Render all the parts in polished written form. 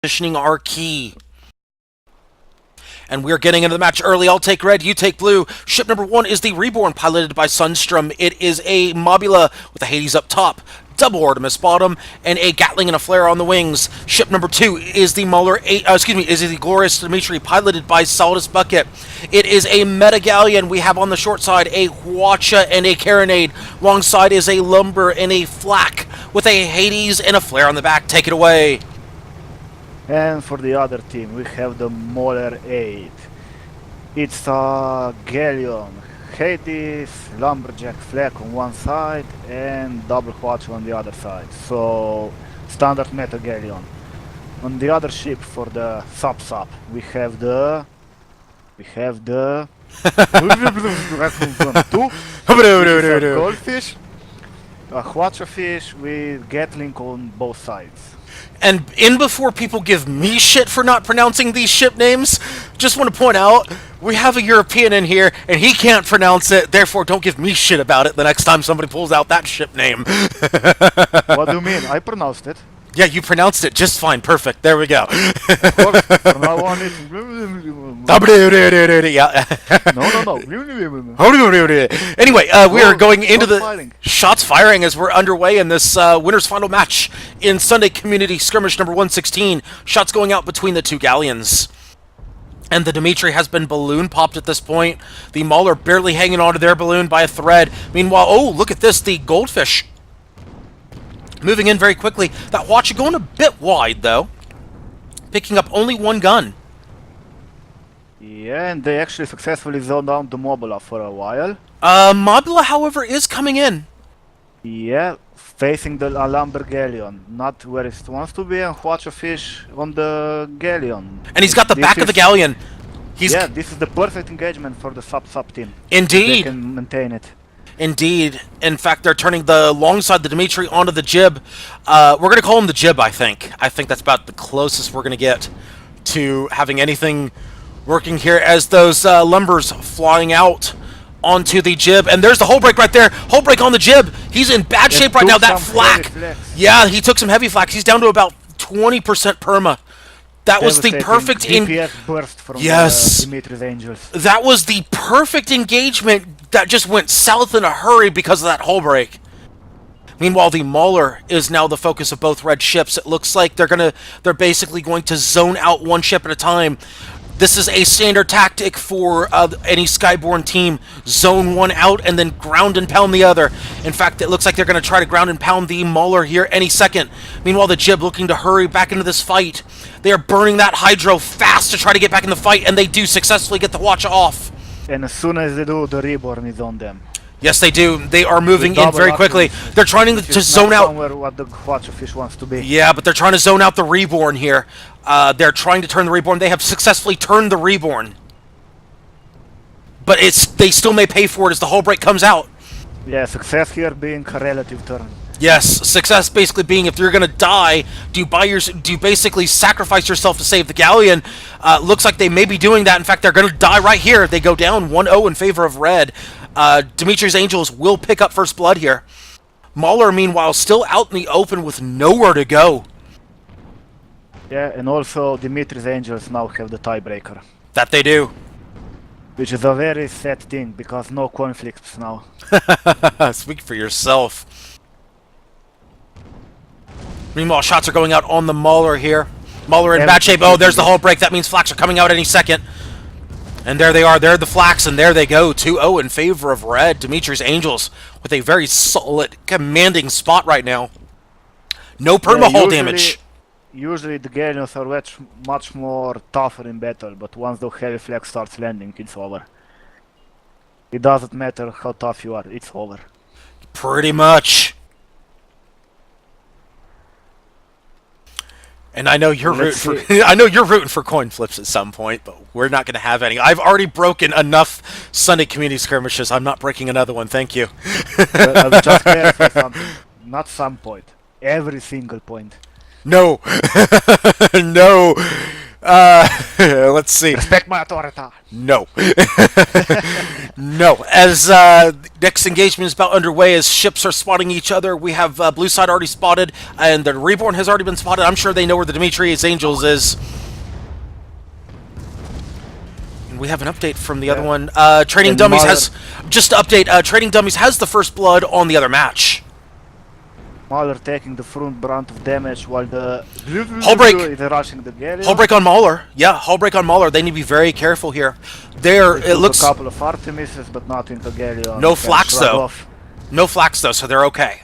Positioning our key. And we're getting into the match early. I'll take red, you take blue. Ship number 1 is the Reborn, piloted by Sunstrom. It is a Mobula with a Hades up top, double Artemis bottom, and a Gatling and a Flare on the wings. Ship number 2 is the is the Glorious Dmitrij, piloted by Solidus Bucket. It is a Meta Galleon. We have on the short side a Hwacha and a Carronade. Long side is a Lumber and a Flak with a Hades and a Flare on the back. Take it away. And for the other team, we have the Mauler 8. It's a Galleon, Hades, Lumberjack Flak on one side, and double Hwacha on the other side. So, standard Meta Galleon. On the other ship for the sub-sub, we have the two goldfish, a Hwacha fish with Gatling on both sides. And before people give me shit for not pronouncing these ship names, just want to point out, we have a European in here, and he can't pronounce it, therefore don't give me shit about it the next time somebody pulls out that ship name. What do you mean? I pronounced it. Yeah, you pronounced it just fine. Perfect. There we go. Of course, from now on it's... Yeah. No. Anyway, we are going into the firing. shots firing as we're underway in this winner's final match in Sunday Community Skirmish number 116. Shots going out between the two galleons. And the Dmitrij has been balloon popped at this point. The Mauler barely hanging onto their balloon by a thread. Meanwhile, oh, look at this, the Goldfish moving in very quickly. That Hwacha going a bit wide, though. Picking up only one gun. Yeah, and they actually successfully zoned down the Mobula for a while. Mobula, however, is coming in. Yeah, facing the Lumber Galleon. Not where it wants to be, and Hwacha fish on the Galleon. And he's got the back of the galleon. Yeah, this is the perfect engagement for the sub-sub team. Indeed. They can maintain it. Indeed. In fact, they're turning the long side, the Dmitrij, onto the jib. We're going to call him the jib, I think. I think that's about the closest we're going to get to having anything working here as those lumbers flying out onto the jib. And there's the hull break right there. Hull break on the jib. He's in bad shape right now. That flak. Yeah, he took some heavy flak. He's down to about 20% perma. That was the perfect burst from Dmitrij's Angels. That was the perfect engagement that just went south in a hurry because of that hull break. Meanwhile, the Mauler is now the focus of both red ships. It looks like they're basically going to zone out one ship at a time. This is a standard tactic for any Skyborn team. Zone one out and then ground and pound the other. In fact, it looks like they're going to try to ground and pound the Mauler here any second. Meanwhile, the jib looking to hurry back into this fight. They are burning that Hydro fast to try to get back in the fight, and they do successfully get the Hwacha off. And as soon as they do, the Reborn is on them. Yes, they do. They are moving in very quickly. They're trying to zone out what the Hwacha fish wants to be. Yeah, but they're trying to zone out the Reborn here. They're trying to turn the Reborn. They have successfully turned the Reborn. But they still may pay for it as the hull break comes out. Yeah, success here being a relative turn. Yes, success basically being if you're going to die, do you basically sacrifice yourself to save the Galleon? Looks like they may be doing that. In fact, they're going to die right here. They go down 1-0 in favor of red. Dmitrij's Angels will pick up first blood here. Mauler, meanwhile, still out in the open with nowhere to go. Yeah, and also Dmitrij's Angels now have the tiebreaker. That they do. Which is a very sad thing, because no conflicts now. Speak for yourself. Meanwhile, shots are going out on the Mauler here. Mauler in bad shape. Oh, there's the hull break. That means flaks are coming out any second. And there they are. There are the flaks, and there they go. 2-0 in favor of red. Dmitrij's Angels with a very solid, commanding spot right now. No perma hull damage. Usually the Galleons are much more tougher in battle, but once the heavy flag starts landing, it's over. It doesn't matter how tough you are, it's over. Pretty much. And I know you're rooting for coin flips at some point, but we're not going to have any. I've already broken enough Sunday community skirmishes. I'm not breaking another one. Thank you. I will just clarify something. Not some point. Every single point. No. No. Let's see. Respect my authority. No. No. As next engagement is about underway, as ships are spotting each other, we have blue side already spotted, and the Reborn has already been spotted. I'm sure they know where the Dmitrij Angels is. And we have an update from the other one. Trading And Dummies Mother- has... Just to update, Trading Dummies has the first blood on the other match. Mauler taking the front brunt of damage while the Hull break. is rushing the Galleon. Hull break on Mauler. Yeah, hull break on Mauler. They need to be very careful here. There, They it took looks... a couple of Artemises, but not into Galleon. No Can flax, shrug though. off. No flax, though, so they're okay.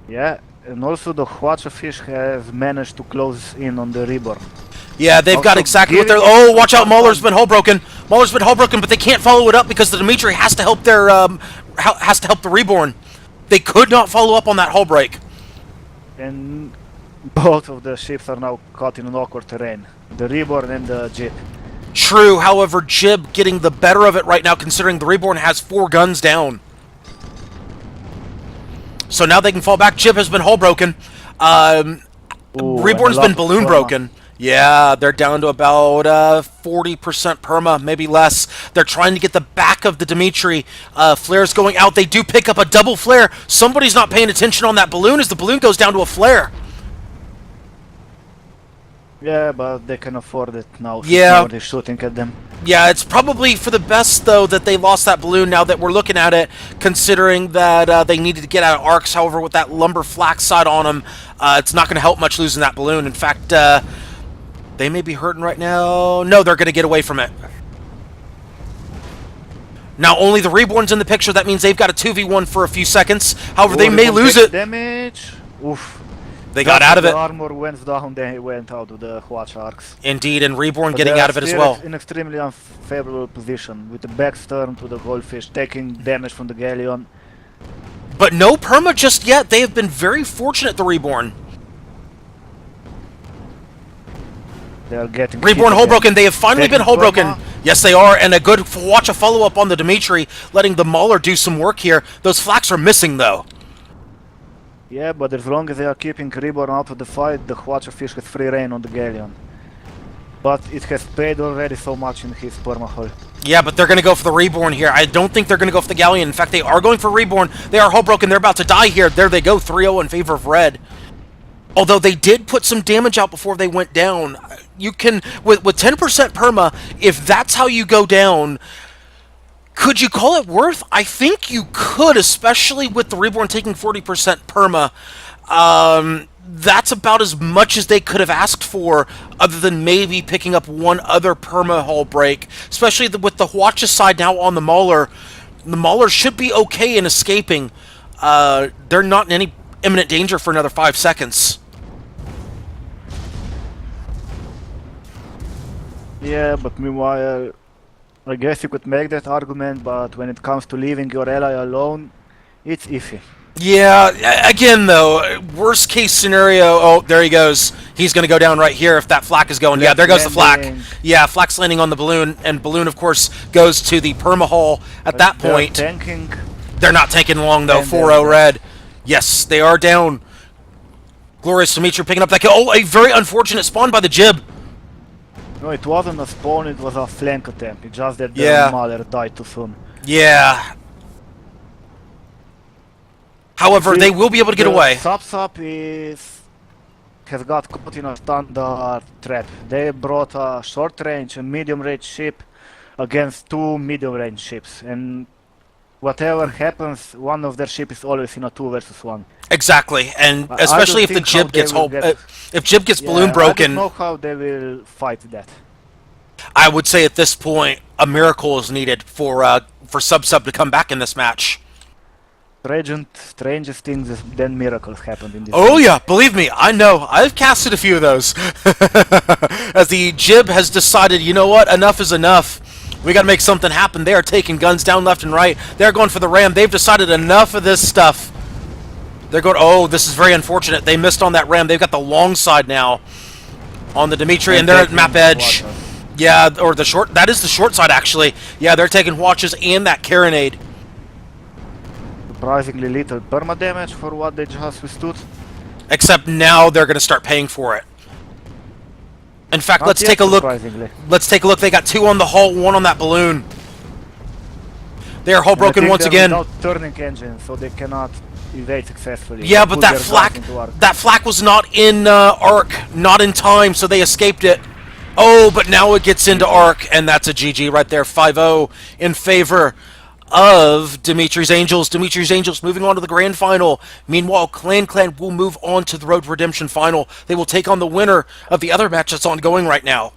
Yeah, and also the Fish has managed to close in on the Reborn. Yeah, they've got Also exactly what giving they're... Oh, it watch out, some Mauler's fun. been hull broken. Mauler's been hull broken, but they can't follow it up because the Dmitrij has to help their... has to help the Reborn. They could not follow up on that hull break. And both of the ships are now caught in an awkward terrain. The Reborn and the Jeep. True, however, Jib getting the better of it right now, considering the Reborn has 4 guns down. So now they can fall back. Jib has been hull broken. Ooh, Reborn's and a lot been of balloon perma. broken. Yeah, they're down to about 40% perma, maybe less. They're trying to get the back of the Dmitrij. Flare's going out. They do pick up a double flare. Somebody's not paying attention on that balloon as the balloon goes down to a flare. Yeah, but they can afford it now. Since Yeah. nobody's shooting at them. Yeah, it's probably for the best, though, that they lost that balloon now that we're looking at it, considering that they needed to get out of arcs. However, with that lumber flax side on them, it's not going to help much losing that balloon. In fact, they may be hurting right now. No, they're going to get away from it. Now, only the Reborn's in the picture. That means they've got a 2v1 for a few seconds. However, they Oh, may Reborn lose takes it. Damage. Oof. They got Just out of as it. The armor went down, then he went out of the Watch arcs. Indeed, and Reborn But getting they out are of it as still well. in extremely unfavorable position with the back turn to the Goldfish, taking damage from the Galleon. But no perma just yet. They have been very fortunate, the Reborn. They are getting Reborn hit hull again. broken. They have finally Taking been hull broken. perma. Yes, they are. And a good watch a follow-up on the Dmitrij, letting the Mauler do some work here. Those flax are missing, though. Yeah, but as long as they are keeping Reborn out of the fight, the Fish has free reign on the Galleon. But it has paid already so much in his perma hull. Yeah, but they're going to go for the Reborn here. I don't think they're going to go for the Galleon. In fact, they are going for Reborn. They are hull broken. They're about to die here. There they go, 3-0 in favor of Red. Although they did put some damage out before they went down. You can, with 10% perma, if that's how you go down, could you call it worth? I think you could, especially with the Reborn taking 40% perma. That's about as much as they could have asked for, other than maybe picking up one other perma hull break. Especially with the Watch's side now on the Mauler. The Mauler should be okay in escaping. They're not in any imminent danger for another 5 seconds. Yeah, but meanwhile, I guess you could make that argument, but when it comes to leaving your ally alone, it's iffy. Yeah, again though, worst case scenario, oh, there he goes. He's going to go down right here if that flak is going. Yeah, there goes the flak. Landing. Yeah, flak's landing on the balloon, and balloon, of course, goes to the perma hull. At that They're point, tanking. they're not taking long though, And 4-0 Red. Yes, they are down. Glorious Dmitrij picking up that kill. Oh, a very unfortunate spawn by the Jib. No, it wasn't a spawn, it was a flank attempt. It's just that the Yeah. Mauler died too soon. Yeah. However, they will be able to get away. Sub has got caught in a standard trap. They brought a short range and medium range ship against 2 medium range ships, and whatever happens, one of their ships is always in a 2 versus 1. Exactly, and I especially if don't the think how Jib they gets will hull, get- if Jib gets balloon I broken. don't know how they will fight that. I would say at this point, a miracle is needed for Sub to come back in this match. Strangest things than miracles happened in this. Oh game. yeah, believe me, I know. I've casted a few of those. As the Jib has decided, you know what, enough is enough. We gotta make something happen. They are taking guns down left and right. They're going for the ram. They've decided enough of this stuff. They're going, oh, this is very unfortunate. They missed on that ram. They've got the long side now on the Dmitrij, and they're at taking map edge. waters. Yeah, or the short, that is the short side actually. Yeah, they're taking watches and that carronade. Surprisingly little perma damage for what they just withstood. Except now they're going to start paying for it. In fact, Not let's yet, take a look. surprisingly. Let's take a look. They got 2 on the hull, 1 on that balloon. They are hull And I broken think once they're again. without turning engine, so they cannot evade successfully. Yeah, Or but put that their guns flak, into arc. that flak was not in arc, not in time, so they escaped it. Oh, but now it gets into arc, and that's a GG right there. 5-0 in favor of Dmitrij's Angels. Dmitrij's Angels moving on to the grand final. Meanwhile, Clan will move on to the Road Redemption final. They will take on the winner of the other match that's ongoing right now.